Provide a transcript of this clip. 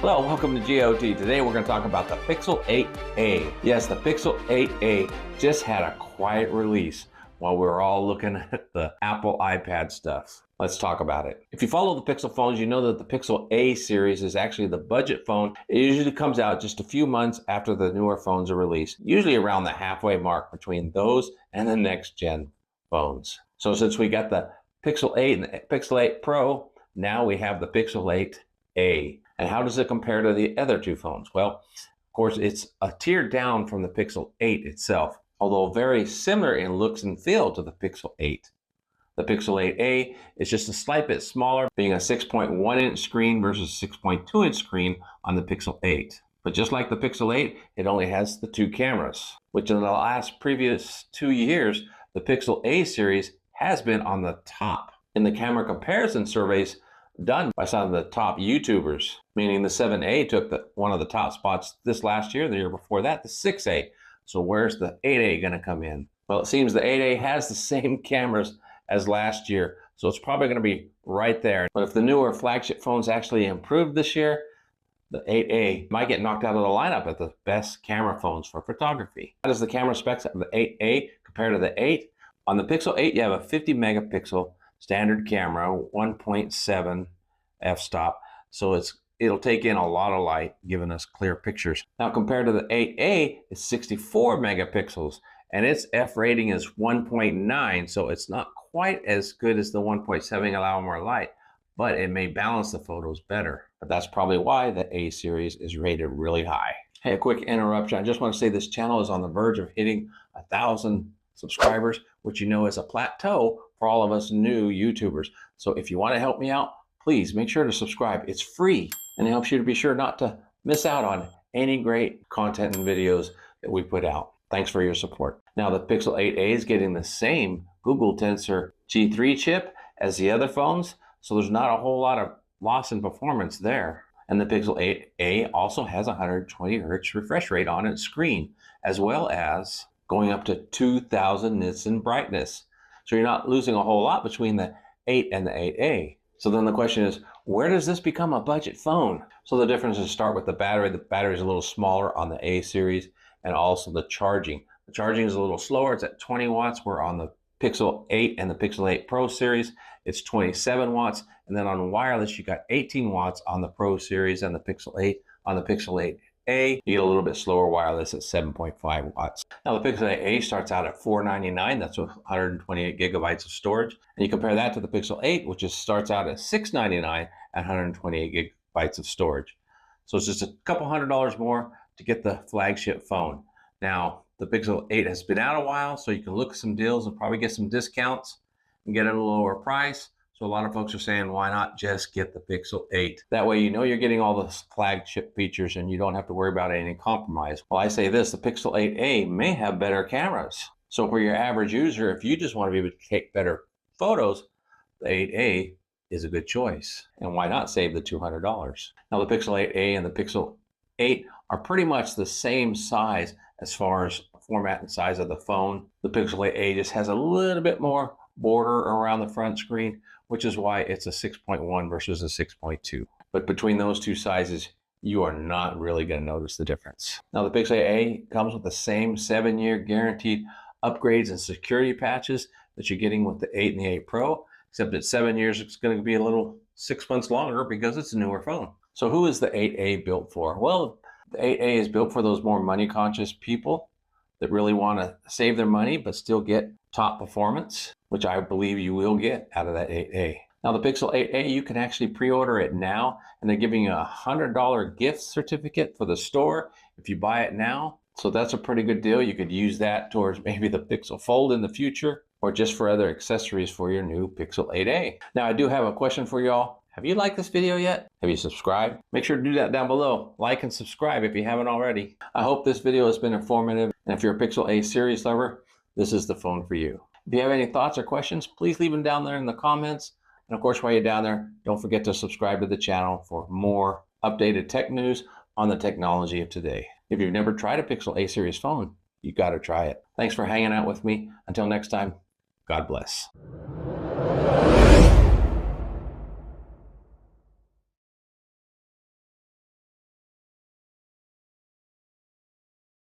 Hello, welcome to GOT. Today we're going to talk about the Pixel 8a. Yes, the Pixel 8a just had a quiet release while we were all looking at the Apple iPad stuff. Let's talk about it. If you follow the Pixel phones, you know that the Pixel A series is actually the budget phone. It usually comes out just a few months after the newer phones are released, usually around the halfway mark between those and the next gen phones. So since we got the Pixel 8 and the Pixel 8 Pro, now we have the Pixel 8a. And how does it compare to the other two phones? Well, of course, it's a tier down from the Pixel 8 itself, although very similar in looks and feel to the Pixel 8. The Pixel 8a is just a slight bit smaller, being a 6.1 inch screen versus 6.2 inch screen on the Pixel 8. But just like the Pixel 8, it only has the two cameras, which in the previous 2 years, the Pixel A series has been on the top. In the camera comparison surveys done by some of the top YouTubers, meaning the 7A took one of the top spots this last year, the year before that, the 6A. So where's the 8A going to come in? Well, it seems the 8A has the same cameras as last year, so it's probably going to be right there. But if the newer flagship phones actually improved this year, the 8A might get knocked out of the lineup at the best camera phones for photography. How does the camera specs of the 8A compare to the 8? On the Pixel 8, you have a 50 megapixel standard camera, 1.7 f-stop, so it'll take in a lot of light, giving us clear pictures. Now compared to the 8A, it's 64 megapixels, and its f rating is 1.9, so it's not quite as good as the 1.7 allow more light, but it may balance the photos better. But that's probably why the A series is rated really high. Hey, a quick interruption. I just want to say this channel is on the verge of hitting 1,000 subscribers, which you know is a plateau for all of us new YouTubers. So if you want to help me out, please make sure to subscribe. It's free and it helps you to be sure not to miss out on any great content and videos that we put out. Thanks for your support. Now the Pixel 8a is getting the same Google Tensor G3 chip as the other phones, so there's not a whole lot of loss in performance there. And the Pixel 8a also has a 120 Hz refresh rate on its screen, as well as going up to 2000 nits in brightness. So you're not losing a whole lot between the 8 and the 8a. So then the question is, where does this become a budget phone? So the differences start with the battery. The battery is a little smaller on the A series, and also the charging. The charging is a little slower. It's at 20 watts, where on the Pixel 8 and the Pixel 8 Pro series, it's 27 watts. And then on wireless, you got 18 watts on the Pro series and the Pixel 8. On the Pixel 8a, you get a little bit slower wireless at 7.5 watts. Now the Pixel 8a starts out at $499. That's with 128 gigabytes of storage. And you compare that to the Pixel 8, which starts out at $699 at 128 gigabytes of storage. So it's just a couple $100 more to get the flagship phone. Now the Pixel 8 has been out a while, so you can look at some deals and probably get some discounts and get it at a lower price. So a lot of folks are saying, why not just get the Pixel 8? That way you know you're getting all the flagship features and you don't have to worry about any compromise. Well, I say this, the Pixel 8a may have better cameras. So for your average user, if you just want to be able to take better photos, the 8a is a good choice. And why not save the $200? Now the Pixel 8a and the Pixel 8 are pretty much the same size as far as format and size of the phone. The Pixel 8a just has a little bit more border around the front screen, which is why it's a 6.1 versus a 6.2. But between those two sizes, you are not really going to notice the difference. Now the Pixel 8a comes with the same 7-year guaranteed upgrades and security patches that you're getting with the 8 and the 8 Pro, except at 7 years, it's going to be a little 6 months longer because it's a newer phone. So who is the 8a built for? Well, the 8a is built for those more money conscious people that really want to save their money but still get top performance, which I believe you will get out of that 8a. Now the Pixel 8a, you can actually pre-order it now, and they're giving you a $100 gift certificate for the store if you buy it now. So that's a pretty good deal. You could use that towards maybe the Pixel Fold in the future, or just for other accessories for your new Pixel 8a. Now I do have a question for y'all. Have you liked this video yet? Have you subscribed? Make sure to do that down below. Like and subscribe if you haven't already. I hope this video has been informative, and if you're a Pixel A series lover, this is the phone for you. If you have any thoughts or questions, please leave them down there in the comments. And of course, while you're down there, don't forget to subscribe to the channel for more updated tech news on the technology of today. If you've never tried a Pixel A series phone, you got to try it. Thanks for hanging out with me. Until next time, God bless.